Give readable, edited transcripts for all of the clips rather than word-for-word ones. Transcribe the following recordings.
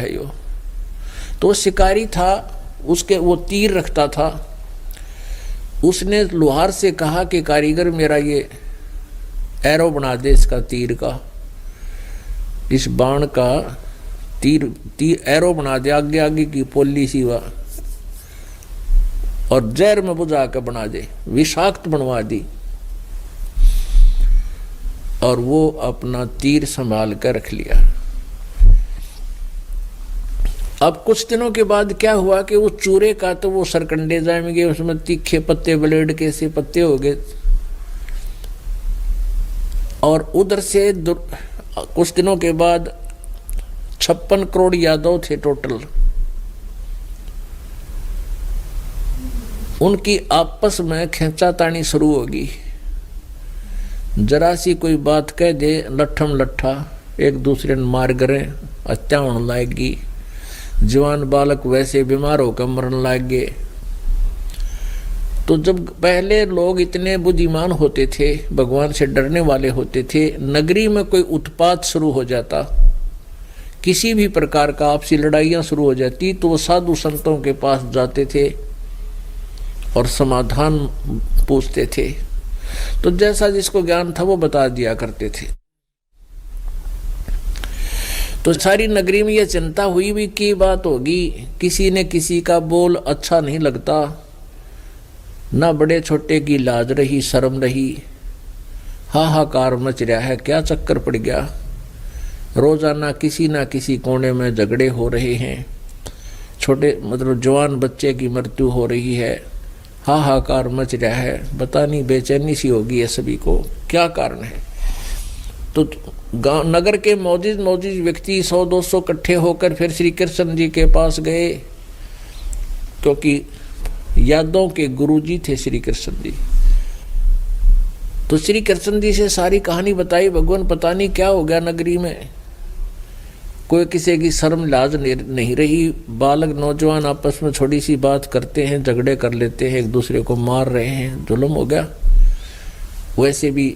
है यो। तो शिकारी था, उसके वो तीर रखता था। उसने लोहार से कहा कि कारीगर मेरा ये एरो बना दे, इसका तीर का, इस बाण का तीर एरो बना दे, आगे आगे की पोली सी वा, और जहर में बुझा कर बना दे, विषाक्त बनवा दी। और वो अपना तीर संभाल कर रख लिया। अब कुछ दिनों के बाद क्या हुआ कि वो चूरे का तो वो सरकंडे जाएंगे, उसमें तीखे पत्ते, ब्लेड के से पत्ते हो गए। और उधर से कुछ दिनों के बाद 56 करोड़ यादव थे टोटल। उनकी आपस में खींचातानी शुरू होगी। जरा सी कोई बात कह दे, लट्ठम लट्ठा एक दूसरे ने मार गए, हत्या होने लाएगी। जवान बालक वैसे बीमार होकर मरने लग गए। तो जब पहले लोग इतने बुद्धिमान होते थे, भगवान से डरने वाले होते थे, नगरी में कोई उत्पात शुरू हो जाता, किसी भी प्रकार का आपसी लड़ाइयाँ शुरू हो जाती, तो वो साधु संतों के पास जाते थे और समाधान पूछते थे। तो जैसा जिसको ज्ञान था वो बता दिया करते थे। तो सारी नगरी में यह चिंता हुई भी की बात होगी, किसी ने किसी का बोल अच्छा नहीं लगता, ना बड़े छोटे की लाज रही, शर्म रही, हाहाकार मच रहा है, क्या चक्कर पड़ गया। रोजाना किसी ना किसी कोने में झगड़े हो रहे हैं, छोटे मतलब जवान बच्चे की मृत्यु हो रही है, हाहाकार मच रहा है, पता नहीं बेचैनी सी होगी है सभी को, क्या कारण है। तो गांव नगर के मौजिज व्यक्ति 100-200 इकट्ठे होकर फिर श्री कृष्ण जी के पास गए, क्योंकि यादव के गुरुजी थे श्री कृष्ण जी। तो श्री कृष्ण जी से सारी कहानी बताई, भगवान पता नहीं क्या हो गया नगरी में, कोई किसी की शर्म लाज नहीं रही, बालक नौजवान आपस में छोटी सी बात करते हैं, झगड़े कर लेते हैं, एक दूसरे को मार रहे हैं, जुल्म हो गया। वैसे भी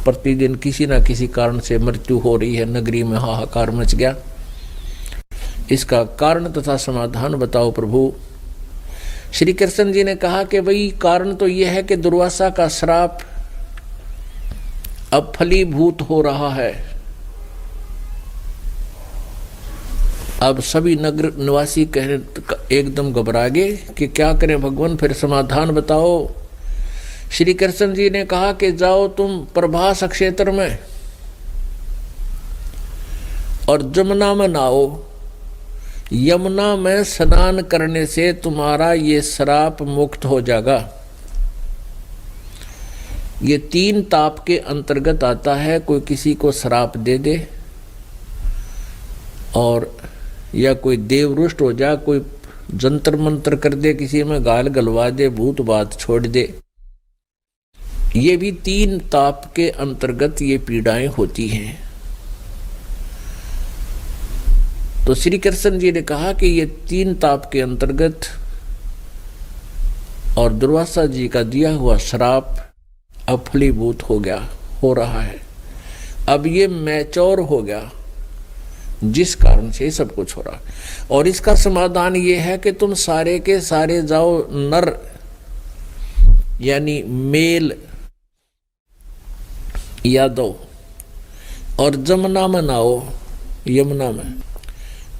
प्रतिदिन किसी ना किसी कारण से मृत्यु हो रही है, नगरी में हाहाकार मच गया। इसका कारण तथा समाधान बताओ प्रभु। श्री कृष्ण जी ने कहा कि भाई कारण तो यह है कि दुर्वासा का श्राप अब फलीभूत हो रहा है। अब सभी नगर निवासी एकदम घबरा गए कि क्या करें भगवान, फिर समाधान बताओ। श्री कृष्ण जी ने कहा कि जाओ तुम प्रभास क्षेत्र में और जमुना में नहाओ, यमुना में स्नान करने से तुम्हारा ये श्राप मुक्त हो जाएगा। ये 3 ताप के अंतर्गत आता है। कोई किसी को श्राप दे दे, और या कोई देवरुष्ट हो जा, कोई जंतर मंत्र कर दे, किसी में गाल गलवा दे, भूत बात छोड़ दे, ये भी 3 ताप के अंतर्गत ये पीड़ाएं होती हैं। तो श्री कृष्ण जी ने कहा कि ये 3 ताप के अंतर्गत और दुर्वासा जी का दिया हुआ श्राप अब फलीभूत हो गया, हो रहा है, अब ये मैच्योर हो गया, जिस कारण से सब कुछ हो रहा। और इसका समाधान ये है कि तुम सारे के सारे जाओ नर यानी मेल यादव और जमुना में नहाओ, यमुना में,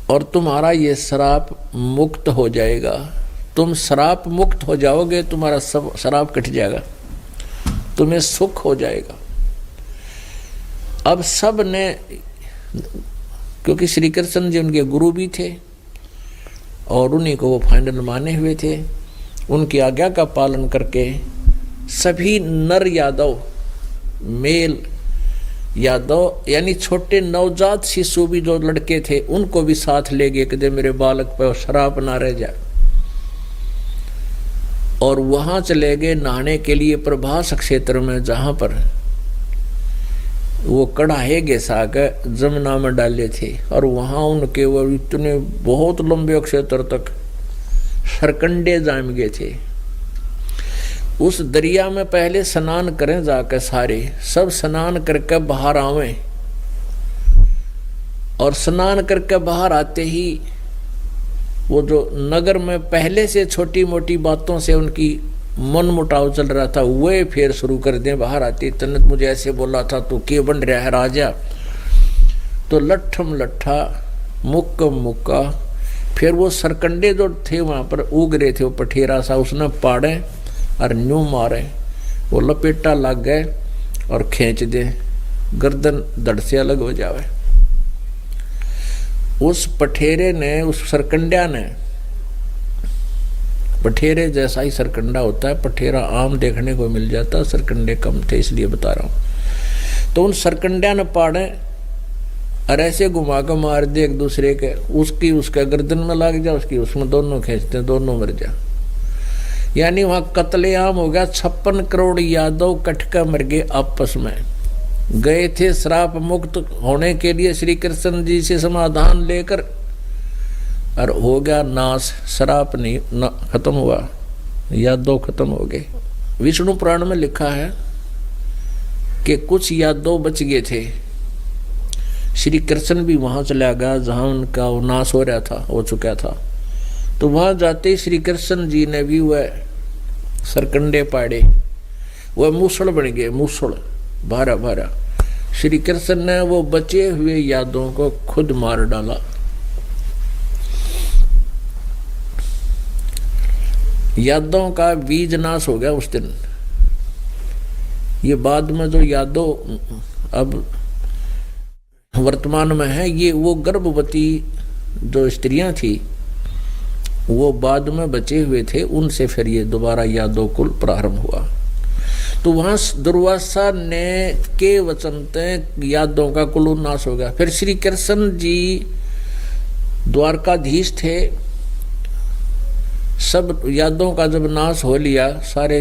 और तुम्हारा ये श्राप मुक्त हो जाएगा। तुम श्राप मुक्त हो जाओगे, तुम्हारा सब श्राप कट जाएगा, तुम्हें सुख हो जाएगा। अब सब ने, क्योंकि श्री कृष्ण जी उनके गुरु भी थे और उन्हीं को वो फाइनल माने हुए थे, उनकी आज्ञा का पालन करके सभी नर यादव, मेल यादव यानी छोटे नवजात शिशु भी जो लड़के थे, उनको भी साथ ले गए कि मेरे बालक पर श्राप ना रह जाए। और वहां चले गए नहाने के लिए प्रभास क्षेत्र में, जहां पर वो कड़ाहे के साग जमुना में डाले थे, और वहां उनके वो इतने बहुत लंबे क्षेत्र तक सरकंडे जाम गए थे। उस दरिया में पहले स्नान करें जाकर, सारे सब स्नान करके बाहर आवें, और स्नान करके बाहर आते ही वो जो नगर में पहले से छोटी मोटी बातों से उनकी मन मुटाव चल रहा था वे फिर शुरू कर दें। बाहर आती तन्नत मुझे ऐसे बोला था, तू के बन रहा है राजा। तो लट्ठम लट्ठा मुक्कम मुक्का। फिर वो सरकंडे जो थे वहां पर उग रहे थे, वो पठेरा सा, उसने पाड़े और न्यू मारे, वो लपेटा लग गए और खींच दे, गर्दन धड़ से अलग हो जावे। उस पठेरे ने, उस सरकंडिया ने, पठेरे जैसा ही सरकंडा होता है, पठेरा आम देखने को मिल जाता, सरकंडे कम थे इसलिए बता रहा हूं। तो उन सरकंडिया ने पाड़े और ऐसे घुमा कर मार दे एक दूसरे के, उसकी उसका गर्दन में लग जा, उसकी उसमें, दोनों खींचते दोनों मर जा। यानी वहां कत्लेआम हो गया। 56 करोड़ यादव कटका मर गए आपस में। गए थे श्राप मुक्त होने के लिए श्री कृष्ण जी से समाधान लेकर, और हो गया नाश। श्राप नहीं खत्म हुआ, यादव खत्म हो गए। विष्णु पुराण में लिखा है कि कुछ यादव बच गए थे। श्री कृष्ण भी वहां चला गया जहां उनका वो नाश हो रहा था, हो चुका था। तो वहां जाते श्री कृष्ण जी ने भी वह सरकंडे पाड़े, वह मूसल बन गए, मूसल भारा भारा। श्री कृष्ण ने वो बचे हुए यादों को खुद मार डाला। यादों का बीज नाश हो गया उस दिन। ये बाद में जो यादव अब वर्तमान में है, ये वो गर्भवती जो स्त्रियां थी वो बाद में बचे हुए थे, उनसे फिर ये दोबारा यादव कुल प्रारंभ हुआ। तो वहां दुर्वासा ने के वचन तक यादव का कुल नाश हो गया। फिर श्री कृष्ण जी द्वारकाधीश थे, सब यादव का जब नाश हो लिया, सारे